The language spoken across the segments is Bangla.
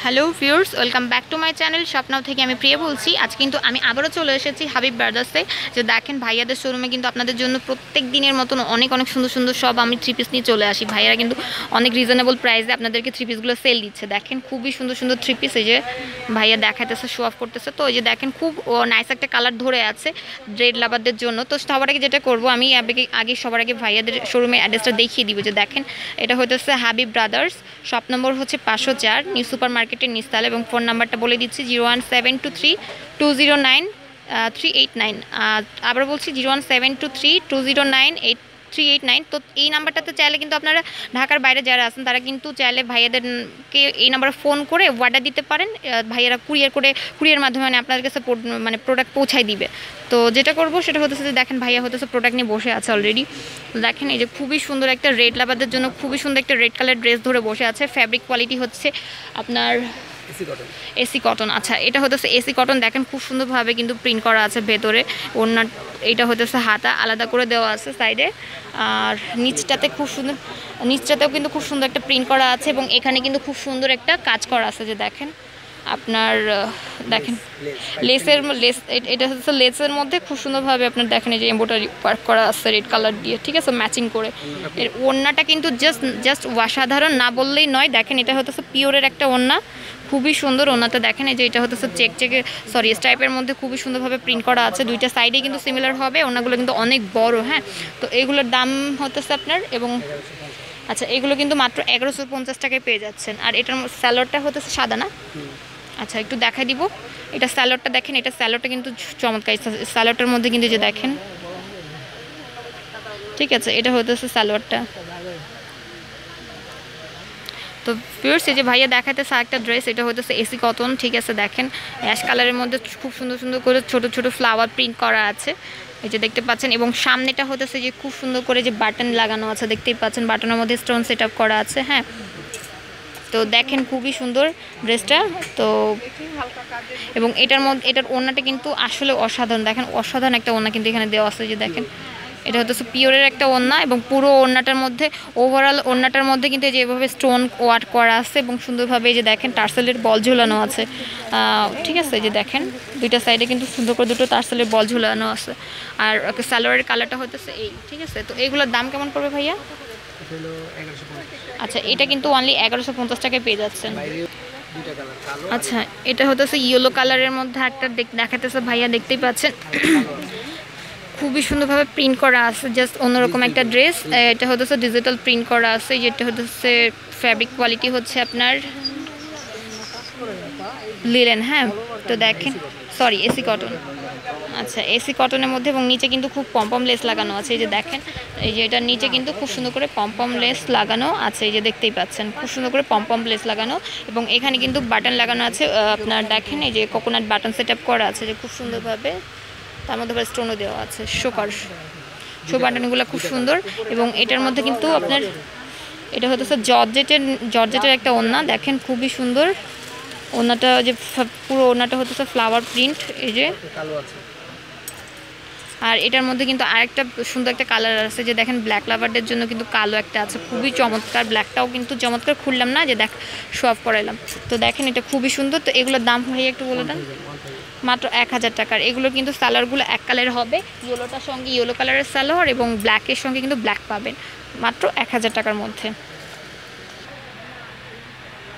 Hello viewers, welcome back to my channel. স্বপ্নাও থেকে আমি প্রিয়া বলছি। আজ কিন্তু আমি আবারও চলে এসেছি হাবিব ব্রাদার্সে। যে দেখেন ভাইয়াদের শোরুমে কিন্তু আপনাদের জন্য প্রত্যেক দিনের মতন অনেক অনেক সুন্দর সুন্দর সব আমি থ্রি পিস নিয়ে চলে আসি। ভাইয়ারা কিন্তু অনেক রিজনেবল প্রাইসে আপনাদেরকে থ্রি পিসগুলো সেল দিচ্ছে। দেখেন খুবই সুন্দর সুন্দর থ্রি পিস, এই যে ভাইয়া দেখাতেছে, শো অফ করতেছে। তো এই যে দেখেন খুব নাইস একটা কালার ধরে আছে রেড লাভারদের জন্য। তো সবার আগে যেটা করবো আমি আগে সবার আগে ভাইয়াদের শোরুমের অ্যাড্রেসটা দেখিয়ে দিব। যে দেখেন এটা হইতেছে হাবিব ব্রাদার্স, শপ নম্বর হচ্ছে 504, নিউ সুপার মার্কেটের নিচতলা। এবং ফোন নাম্বারটা বলে দিচ্ছি 01723209389। আবার বলছি 01723209389। তো এই নাম্বারটাতে চাইলে কিন্তু আপনারা ঢাকার বাইরে যারা আছেন তারা কিন্তু চাইলে ভাইয়াদেরকে এই নাম্বারে ফোন করে অর্ডার দিতে পারেন। ভাইয়ারা কুরিয়ার মাধ্যমে মানে আপনাদের কাছে মানে প্রোডাক্ট পৌঁছায় দিবে। তো যেটা করবো সেটা হতেছে যে দেখেন ভাইয়া হতেছে প্রোডাক্ট নিয়ে বসে আছে অলরেডি। দেখেন এই যে খুবই সুন্দর একটা রেড লাভারদের জন্য খুবই সুন্দর একটা রেড কালার ড্রেস ধরে বসে আছে। ফ্যাব্রিক কোয়ালিটি হচ্ছে আপনার এসি কটন। আচ্ছা, এটা হতেছে এসি কটন। দেখেন খুব সুন্দরভাবে কিন্তু প্রিন্ট করা আছে ভেতরে। ওনার এটা হতেছে হাতা আলাদা করে দেওয়া আছে সাইডে, আর নিচটাতেও কিন্তু খুব সুন্দর একটা প্রিন্ট করা আছে। এবং এখানে কিন্তু খুব সুন্দর একটা কাজ করা আছে। যে দেখেন আপনার দেখেন এটা হচ্ছে লেসের মধ্যে খুব সুন্দরভাবে আপনার দেখেন এই যে এমব্রয়ডারি ওয়ার্ক করা আছে রেড কালার দিয়ে, ঠিক আছে, ম্যাচিং করে। এর ওড়নাটা কিন্তু জাস্ট অসাধারণ না বললেই নয়। দেখেন এটা হচ্ছে পিওরের একটা ওড়না, খুবই সুন্দর ওড়নাটা। দেখেন এই যে এটা হচ্ছে স্ট্রাইপের মধ্যে খুবই সুন্দরভাবে প্রিন্ট করা আছে। দুইটা সাইডে কিন্তু সিমিলার হবে। ওড়নাগুলো কিন্তু অনেক বড়। হ্যাঁ, তো এগুলোর দাম হতেছে আপনার, এবং আচ্ছা এগুলো কিন্তু মাত্র 1150 টাকায় পেয়ে যাচ্ছেন। আর এটার স্যালোয়ারটা হতেছে সাদা না? আচ্ছা একটু দেখাই দিব। এটা স্যালোয়ারটা দেখেন, এটা স্যালোয়ারটা কিন্তু চমৎকার। স্যালোয়ারটার মধ্যে কিন্তু যে দেখেন, ঠিক আছে, এটা হতেছে স্যালোয়ারটা। তো ভিউয়ার্স, এই যে ভাইয়া দেখাইতেছে একটা ড্রেস, এটা হতেছে এসি কটন, ঠিক আছে। দেখেন অ্যাশ কালারের মধ্যে খুব সুন্দর সুন্দর করে ছোট ছোট ফ্লাওয়ার প্রিন্ট করা আছে, এই যে দেখতে পাচ্ছেন। এবং সামনেটা হতেছে যে খুব সুন্দর করে যে বাটন লাগানো আছে, দেখতেই পাচ্ছেন বাটনের মধ্যে স্টোন সেট আপ করা আছে। হ্যাঁ, তো দেখেন খুবই সুন্দর ড্রেসটা। তো এবং এটার ওড়নাটা কিন্তু আসলে অসাধারণ। দেখেন অসাধারণ একটা ওড়না কিন্তু এখানে দেওয়া আছে। যে দেখেন এটা হচ্ছে পিওরের একটা ওড়না, এবং পুরো ওড়নাটার মধ্যে ওভারঅল ওড়নাটার মধ্যে কিন্তু যেভাবে স্টোন ওয়ার্ক করা আছে এবং সুন্দরভাবে এই যে দেখেন টার্সেলের বল ঝুলানো আছে, ঠিক আছে। যে দেখেন দুইটা সাইডে কিন্তু সুন্দর করে দুটো টার্সেলের বল ঝুলানো আছে। আর সালোয়ারের কালারটা হতেছে এই, ঠিক আছে। তো এইগুলোর দাম কেমন পড়বে ভাইয়া? আচ্ছা, এটা কিন্তু অনলি 1150 টাকায় পেয়ে যাচ্ছেন। আচ্ছা, এটা হতেছে ইয়েলো কালারের মধ্যে একটা দেখাতেছে ভাইয়া, দেখতেই পাচ্ছেন খুবই সুন্দরভাবে প্রিন্ট করা আছে, জাস্ট অন্যরকম একটা ড্রেস। এটা হতেছে ডিজিটাল প্রিন্ট করা আছে, যেটা হতেছে ফ্যাব্রিক কোয়ালিটি হচ্ছে আপনার লিলেন। হ্যাঁ, তো দেখেন সরি এসি কটন। আচ্ছা, এসি কটনের মধ্যে এবং নিচে কিন্তু খুব পম্পম লেস লাগানো আছে। এই যে দেখেন এই যে এটার নিচে কিন্তু খুব সুন্দর করে পম্পম লেস লাগানো আছে, এই যে দেখতেই পাচ্ছেন খুব সুন্দর করে পম্পম লেস লাগানো। এবং এখানে কিন্তু বাটন লাগানো আছে আপনার দেখেন এই যে কোকোনাট বাটন সেট আপ করা আছে যে খুব সুন্দরভাবে, তার মধ্যে স্টোনও দেওয়া আছে। শো বাটনগুলো খুব সুন্দর। এবং এটার মধ্যে কিন্তু আপনার এটা হতেছে জর্জেটের একটা ওড়না। দেখেন খুবই সুন্দর ওড়নাটা, যে পুরো ওড়নাটা হতেছে ফ্লাওয়ার প্রিন্ট, এই যে। আর এটার মধ্যে কিন্তু আরেকটা সুন্দর একটা কালার আছে, যে দেখেন ব্ল্যাক লাভারদের জন্য কিন্তু কালো একটা আছে, খুবই চমৎকার। ব্ল্যাকটাও কিন্তু চমৎকার, খুললাম না যে শো অফ করাইলাম। তো দেখেন এটা খুবই সুন্দর। তো এগুলোর দাম ভাইয়া একটু বলে দেন। মাত্র 1000 টাকার। এগুলো কিন্তু সালোয়ারগুলো এক কালারের হবে, ইয়েলোটার সঙ্গে ইয়েলো কালারের সালোয়ার এবং ব্ল্যাকের সঙ্গে কিন্তু ব্ল্যাক পাবেন, মাত্র 1000 টাকার মধ্যে।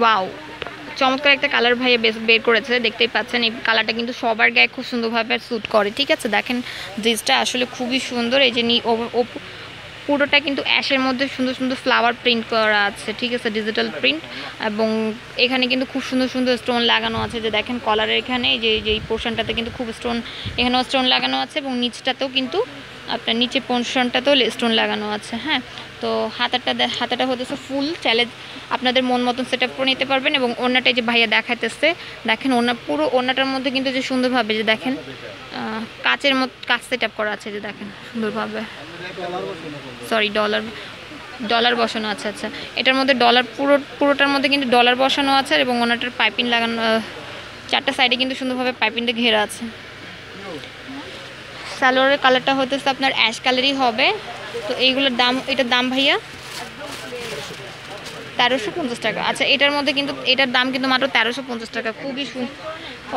ওয়াও, চমৎকার একটা কালার ভাইয়া বের করেছে, দেখতেই পাচ্ছেন। এই কালারটা কিন্তু সবার গায়ে খুব সুন্দরভাবে স্যুট করে, ঠিক আছে। দেখেন ড্রেসটা আসলে খুবই সুন্দর। এই যে পুরোটা কিন্তু অ্যাশের মধ্যে সুন্দর সুন্দর ফ্লাওয়ার প্রিন্ট করা আছে, ঠিক আছে, ডিজিটাল প্রিন্ট। এবং এখানে কিন্তু খুব সুন্দর সুন্দর স্টোন লাগানো আছে। যে দেখেন কলারের এখানে এই পোর্শনটাতে কিন্তু খুব স্টোন, এখানেও স্টোন লাগানো আছে। এবং নিচটাতেও কিন্তু আপনার নিচে পোর্শনটাতেও স্টোন লাগানো আছে। হ্যাঁ, তো হাতাটা হতেছে ফুল, চাইলে আপনাদের মন মতন সেট আপ করে নিতে পারবেন। এবং ওড়নাটা যে ভাইয়া দেখাইতেছে, দেখেন পুরো ওড়নাটার মধ্যে কিন্তু যে সুন্দরভাবে যে দেখেন কাচ সেট আপ করা আছে, যে দেখেন সুন্দরভাবে। সরি, ডলার বসানো আছে। আচ্ছা, এটার মধ্যে পুরোটার মধ্যে কিন্তু ডলার বসানো আছে। এবং ওনাটার পাইপিং লাগানো, চারটা সাইডে কিন্তু সুন্দরভাবে পাইপিং দিয়ে ঘেরা আছে। সালোয়ারের কালারটা হতেছে আপনার অ্যাশ কালারই হবে। তো এইগুলোর দাম, এটার দাম ভাইয়া 1350 টাকা। আচ্ছা এটার মধ্যে কিন্তু এটার দাম কিন্তু মাত্র 1350 টাকা, খুবই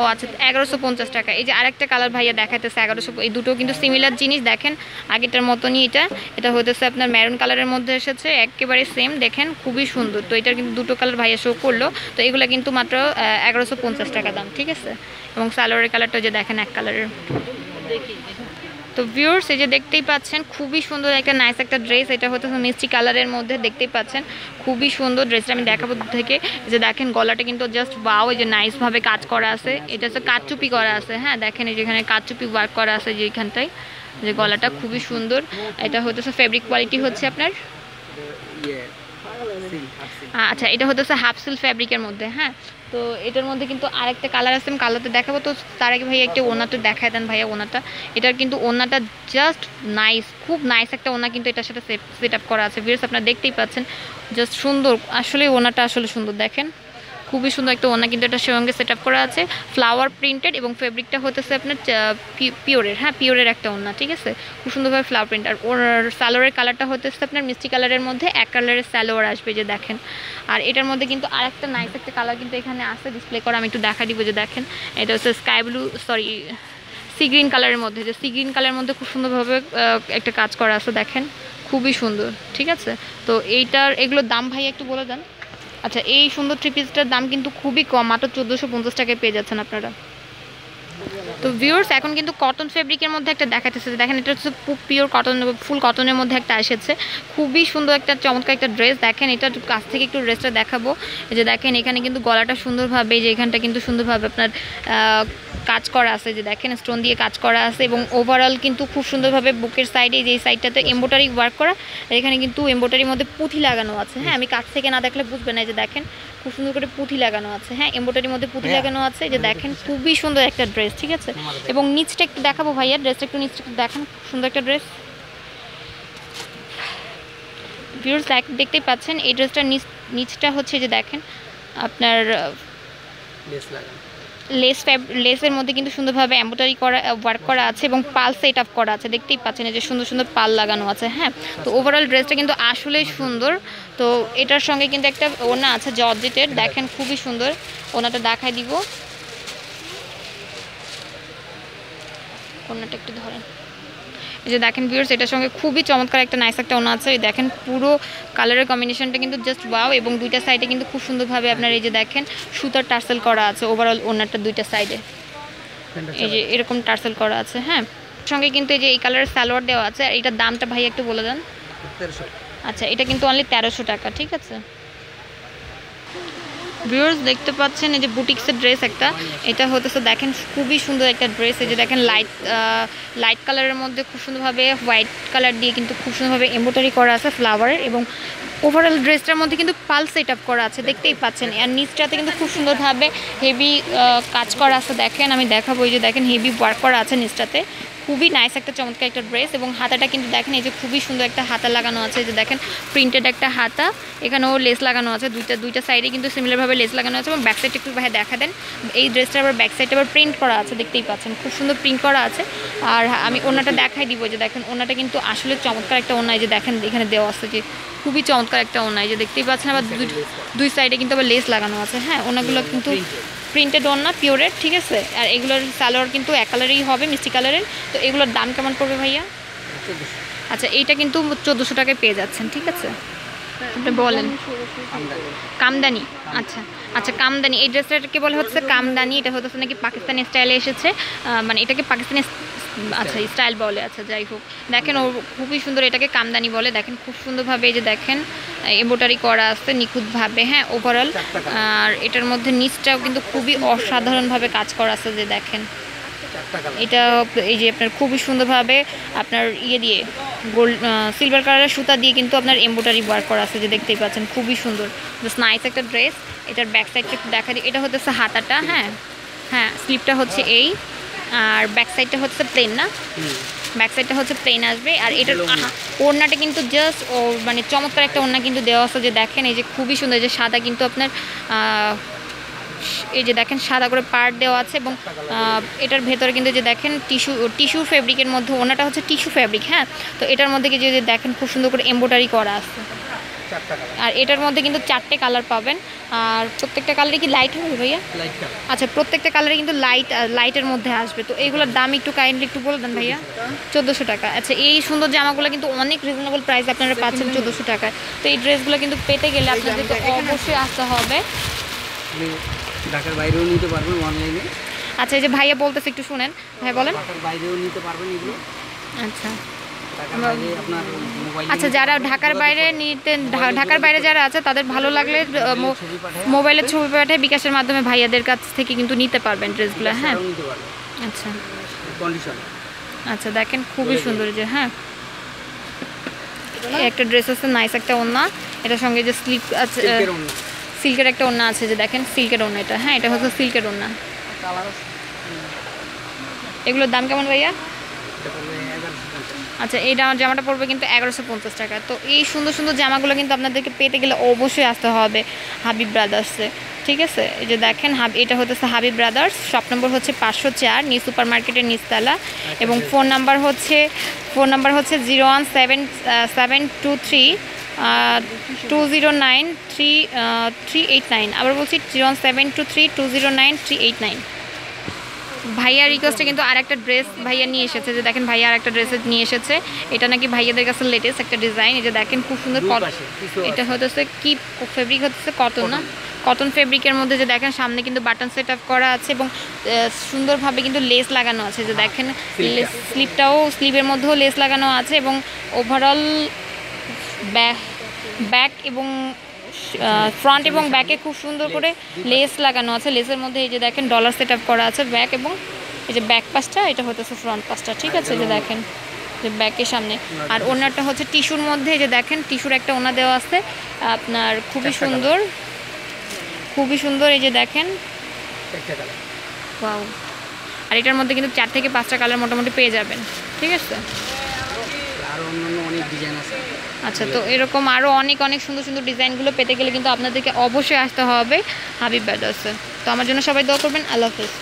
ও আচ্ছা 1150 টাকা। এই যে আরেকটা কালার ভাইয়া দেখাইতেছে 1100, এই দুটো কিন্তু সিমিলার জিনিস দেখেন আগেটার মতনই। এটা হতেছে আপনার মেরুন কালারের মধ্যে এসেছে, একেবারে সেম দেখেন খুবই সুন্দর। তো এটার কিন্তু দুটো কালার ভাইয়া শো করলো, তো এগুলো কিন্তু মাত্র 1150 টাকা দাম, ঠিক আছে। এবং সালোয়ারের কালারটা যে দেখেন এক কালারের। তো ভিউয়ার্স এই যে দেখতেই পাচ্ছেন খুবই সুন্দর একটা নাইস একটা ড্রেস, এটা হচ্ছে মিষ্টি কালারের মধ্যে দেখতেই পাচ্ছেন খুবই সুন্দর ড্রেসটা। আমি দেখাবো থেকে যে দেখেন গলাটা কিন্তু জাস্ট ওয়াও, এই যে নাইসভাবে কাজ করা আছে, এটা হচ্ছে কাচচুপি করা আছে। হ্যাঁ দেখেন এই যেখানে কাচচুপি ওয়ার্ক করা আছে যে এখানটায়, যে গলাটা খুবই সুন্দর। এটা হচ্ছে ফেব্রিক কোয়ালিটি হচ্ছে আপনার আচ্ছা এটা হচ্ছে হাফ সিল্ক ফ্যাব্রিকের মধ্যে। হ্যাঁ তো এটার মধ্যে কিন্তু আরেকটা কালার আছে, আমি কালারটা দেখাবো। তো তার আগে ভাইয়া একটা ওনাটা দেখায় দেন ভাইয়া ওনাটা। এটার কিন্তু ওনাটা জাস্ট নাইস, খুব নাইস একটা ওনা কিন্তু এটার সাথে সেট আপ করা আছে। ভিউয়ার্স আপনারা দেখতেই পাচ্ছেন জাস্ট সুন্দর, আসলে ওনাটা আসলে সুন্দর দেখেন খুবই সুন্দর একটা ওনা কিন্তু এটার সঙ্গে সেট আপ করা আছে, ফ্লাওয়ার প্রিন্টেড এবং ফেব্রিকটা হতেছে আপনার পিওরের। হ্যাঁ পিওরের একটা ওনা, ঠিক আছে, খুব সুন্দরভাবে ফ্লাওয়ার প্রিন্ট। আর ওর সালোয়ারের কালারটা হতেছে আপনার মিষ্টি কালারের মধ্যে এক কালারের সালোয়ার আসবে যে দেখেন। আর এটার মধ্যে কিন্তু আরেকটা নাইস একটা কালার কিন্তু এখানে আছে ডিসপ্লে করা, আমি একটু দেখা দিব যে দেখেন এটা হচ্ছে sky blue sorry sea green কালারের মধ্যে, যে সি গ্রিন কালারের মধ্যে খুব সুন্দরভাবে একটা কাজ করা আছে দেখেন খুবই সুন্দর, ঠিক আছে। তো এগুলোর দাম ভাই একটু বলে দেন। আচ্ছা এই সুন্দর থ্রি পিসটার দাম কিন্তু খুবই কম, মাত্র 1450 টাকায় পেয়ে যাচ্ছেন আপনারা। তো ভিউয়ার্স এখন কিন্তু কটন ফেব্রিকের মধ্যে একটা দেখাতেছে, দেখেন এটা হচ্ছে পিওর কটন, ফুল কটনের মধ্যে একটা এসেছে, খুবই সুন্দর একটা চমৎকার একটা ড্রেস। দেখেন এটা কাছ থেকে একটু ড্রেসটা দেখাবো, এই যে দেখেন এখানে কিন্তু গলাটা সুন্দরভাবে, যে এখানটা কিন্তু সুন্দরভাবে আপনার কাজ করা আছে, যে দেখেন স্টোন দিয়ে কাজ করা আছে। এবং ওভারঅল কিন্তু খুব সুন্দরভাবে বুকের সাইডে যে সাইডটাতে এমব্রয়ডারি ওয়ার্ক করা, এখানে কিন্তু এমব্রয়ডারির মধ্যে পুঁথি লাগানো আছে। হ্যাঁ আমি কাছ থেকে না দেখলে বুঝবেন না, যে দেখেন খুব সুন্দর করে পুঁথি লাগানো আছে। হ্যাঁ এমব্রয়ডারির মধ্যে পুঁথি লাগানো আছে, যে দেখেন খুবই সুন্দর একটা ড্রেস, ঠিক আছে। এবং নিচটা একটু দেখাবো ভাইয়া, ড্রেসটা একটু নিচটা একটু দেখেন, খুব সুন্দর একটা ড্রেস। ভিউয়ার্স দেখতেই পাচ্ছেন এই ড্রেসটার নিচটা হচ্ছে যে দেখেন আপনার লেসের মধ্যে কিন্তু সুন্দরভাবে এমব্রয়ডারি করা ওয়ার্ক করা আছে এবং পাল সেট আপ করা আছে, দেখতেই পাচ্ছেন এই যে সুন্দর সুন্দর পাল লাগানো আছে। হ্যাঁ তো ওভারঅল ড্রেসটা কিন্তু আসলেই সুন্দর। তো এটার সঙ্গে কিন্তু একটা ওনা আছে জর্জেটের, দেখেন খুবই সুন্দর, ওনাটা দেখাই দিব, ওনাটা একটু ধরেন। এই যে দেখেন ভিউয়ার্স এটার সঙ্গে খুবই চমৎকার একটা নাইস একটা ওনা আছে, দেখেন পুরো কালারের কম্বিনেশনটা কিন্তু জাস্ট ওয়াও। এবং দুইটা সাইডে কিন্তু খুব সুন্দরভাবে আপনার এই যে দেখেন সুতার টার্সেল করা আছে ওভারঅল ওনাটা দুইটা সাইডে, এই যে এরকম টার্সেল করা আছে। হ্যাঁ সঙ্গে কিন্তু এই যে এই কালারের সালোয়ার দেওয়া আছে। আর এটার দামটা ভাই একটু বলে দেন। আচ্ছা এটা কিন্তু অনলি 1300 টাকা, ঠিক আছে। ভিউয়ার্স দেখতে পাচ্ছেন এই যে বুটিক্সের ড্রেস একটা, এটা হতেছে দেখেন খুবই সুন্দর একটা ড্রেস, এই যে দেখেন লাইট কালারের মধ্যে খুব সুন্দরভাবে হোয়াইট কালার দিয়ে কিন্তু খুব সুন্দরভাবে এমব্রয়ডারি করা আছে ফ্লাওয়ারের। এবং ওভারঅল ড্রেসটার মধ্যে কিন্তু পাল সেট আপ করা আছে, দেখতেই পাচ্ছেন। আর নিচটাতে কিন্তু খুব সুন্দরভাবে হেভি কাজ করা আছে, দেখেন আমি দেখাবো, এই যে দেখেন হেভি ওয়ার্ক করা আছে নিচটাতে, খুবই নাইস একটা চমৎকার একটা ড্রেস। এবং হাতাটা কিন্তু দেখেন এই যে খুবই সুন্দর একটা হাতা লাগানো আছে, যে দেখেন প্রিন্টেড একটা হাতা, এখানেও লেস লাগানো আছে, দুইটা সাইডে কিন্তু সিমিলারভাবে লেস লাগানো আছে। এবং ব্যাক সাইডটা একটু ভাই দেখা দেন, এই ড্রেসটা আবার ব্যাক সাইডে আবার প্রিন্ট করা আছে, দেখতেই পাচ্ছেন খুব সুন্দর প্রিন্ট করা আছে। আর আমি ওনাটা দেখাই দিব, যে দেখেন ওনাটা কিন্তু আসলে চমৎকার একটা ওনা, যে দেখেন এখানে দেওয়া আছে যে খুবই চমৎকার একটা ওনা, যে দেখতেই পাচ্ছেন। আবার দুই সাইডে কিন্তু আবার লেস লাগানো আছে। হ্যাঁ ওনাগুলো কিন্তু প্রিন্টেড ওনা পিওরের, ঠিক আছে। আর এগুলোর সালোয়ার কিন্তু এক কালারেই হবে মিষ্টি কালারের। তো এগুলোর দাম কেমন পড়বে ভাইয়া? আচ্ছা এইটা কিন্তু 1400 টাকায় পেয়ে যাচ্ছেন, ঠিক আছে। আপনি বলেন কামদানি। আচ্ছা আচ্ছা কামদানি, এই ড্রেসটাকে বলে হচ্ছে কামদানি, এটা হচ্ছে নাকি পাকিস্তানি স্টাইলে এসেছে, মানে এটাকে পাকিস্তানি আচ্ছা স্টাইল বলে। আচ্ছা যাই হোক দেখেন ও খুবই সুন্দর, এটাকে কামদানি বলে। দেখেন খুব সুন্দরভাবে এই যে দেখেন এমব্রয়ডারি করা আছে নিখুঁতভাবে। হ্যাঁ ওভারঅল আর এটার মধ্যে নিচটাও কিন্তু খুবই অসাধারণভাবে কাজ করা আছে, যে দেখেন এটা এই যে আপনার খুবই সুন্দরভাবে আপনার দিয়ে গোল্ড সিলভার কালারের সুতা দিয়ে কিন্তু আপনার এমব্রয়ডারি ওয়ার্ক করা আছে, যে দেখতেই পাচ্ছেন খুবই সুন্দর জাস্ট নাইস একটা ড্রেস। এটার ব্যাক সাইডটা একটু দেখা দিই, এটা হচ্ছে হাতাটা। হ্যাঁ হ্যাঁ স্লিপটা হচ্ছে এই, আর ব্যাক সাইডটা হচ্ছে প্লেন, না ব্যাক সাইডটা হচ্ছে প্লেন আসবে। আর এটার ওড়নাটা কিন্তু জাস্ট মানে চমৎকার একটা ওড়না কিন্তু দেওয়া আছে, যে দেখেন এই যে খুবই সুন্দর, যে সাদা কিন্তু আপনার এই যে দেখেন সাদা করে পার্ট দেওয়া আছে। এবং এটার ভেতরে কিন্তু যে দেখেন টিস্যু ফেব্রিকের মধ্যে ওনাটা হচ্ছে টিস্যু ফেব্রিক। হ্যাঁ তো এটার মধ্যে যে দেখেন খুব সুন্দর করে এমব্রয়ডারি করা আছে, আর এটার মধ্যে কিন্তু 4টে কালার পাবেন। আর প্রত্যেকটা কালারই কি লাইট হবে ভাইয়া? আচ্ছা, প্রত্যেকটা কালারে কিন্তু লাইটের মধ্যে আসবে। তো এইগুলোর দাম একটু কাইন্ডলি একটু বলে দেন ভাইয়া। 1400 টাকা। আচ্ছা, এই সুন্দর জামাগুলো কিন্তু অনেক রিজনেবল প্রাইস আপনারা পাচ্ছেন 1400 টাকায়। তো এই ড্রেসগুলো কিন্তু পেতে গেলে আপনাদেরকে অবশ্যই আসতে হবে। ঢাকার বাইরেও নিতে পারবেন অনলাইনে। আচ্ছা, এই যে ভাইয়া বলতেছে একটু শুনেন, ভাই বলেন। ঢাকার বাইরেও নিতে পারবেন এগুলো। আচ্ছা আপনার আচ্ছা, যারা ঢাকার বাইরে ঢাকার বাইরে যারা আছে তাদের ভালো লাগলে মোবাইলের ছবি পাঠায় বিকাশের মাধ্যমে ভাইয়াদের কাছ থেকে কিন্তু নিতে পারবেন ড্রেসগুলো। হ্যাঁ, আচ্ছা আচ্ছা, দেখেন খুবই সুন্দর যে। হ্যাঁ, একটা ড্রেস আছে, নাইস একটা ওড়না, এটার সঙ্গে যে স্লিপ আছে, সিল্কের একটা ওড়না আছে যে দেখেন, সিল্কের ওড়না এটা। হ্যাঁ, এটা হচ্ছে সিল্কের ওড়না। এগুলোর দাম কেমন ভাইয়া? আচ্ছা, এই জামাটা পড়বে কিন্তু 1150 টাকা। তো এই সুন্দর সুন্দর জামাগুলো কিন্তু আপনাদেরকে পেতে গেলে অবশ্যই আসতে হবে হাবিব ব্রাদার্সে। ঠিক আছে, এই যে দেখেন এটা হচ্ছে হাবিব ব্রাদার্স, শপ নম্বর হচ্ছে 504, নিউ সুপার মার্কেটের নিচতলা। এবং ফোন নাম্বার হচ্ছে 01773 209 389। আবার বলছি 01723 209 389। ভাইয়ার রিকোয়েস্টে কিন্তু আর একটা ড্রেস ভাইয়া নিয়ে এসেছে, যে দেখেন ভাইয়া আর একটা ড্রেস নিয়ে এসেছে। এটা নাকি ভাইয়াদের কাছে লেটেস্ট একটা ডিজাইন। এই যে দেখেন খুব সুন্দর। এটা হচ্ছে কি ফেব্রিক হচ্ছে? কটন না? কটন ফেব্রিকের মধ্যে যে দেখেন সামনে কিন্তু বাটন সেট আপ করা আছে এবং সুন্দরভাবে কিন্তু লেস লাগানো আছে। যে দেখেন স্লিভের মধ্যেও লেস লাগানো আছে এবং ওভারঅল ব্যাক এবং ফ্রন্ট এবং ব্যাকে খুব সুন্দর করে লেস লাগানো আছে। লেসের মধ্যে এই যে দেখেন ডলার সেট আপ করা আছে ব্যাক এবং এই যে ব্যাক পাশটা, এটা হচ্ছে ফ্রন্ট পাশটা। ঠিক আছে, যে দেখেন যে ব্যাকের সামনে। আর ওনারটা হচ্ছে টিস্যুর মধ্যে, এই যে দেখেন টিস্যুর একটা ওনা দেওয়া আছে আপনার, খুবই সুন্দর খুবই সুন্দর। এই যে দেখেন, ওয়াও। আর এটার মধ্যে কিন্তু 4 থেকে 5টা কালার মোটামুটি পেয়ে যাবেন। ঠিক আছে, আচ্ছা। তো এরকম আরও অনেক সুন্দর সুন্দর ডিজাইনগুলো পেতে গেলে কিন্তু আপনাদেরকে অবশ্যই আসতে হবে হাবিব ব্রাদার্সে। তো আমার জন্য সবাই দোয়া করবেন। আল্লাহ হাফেজ।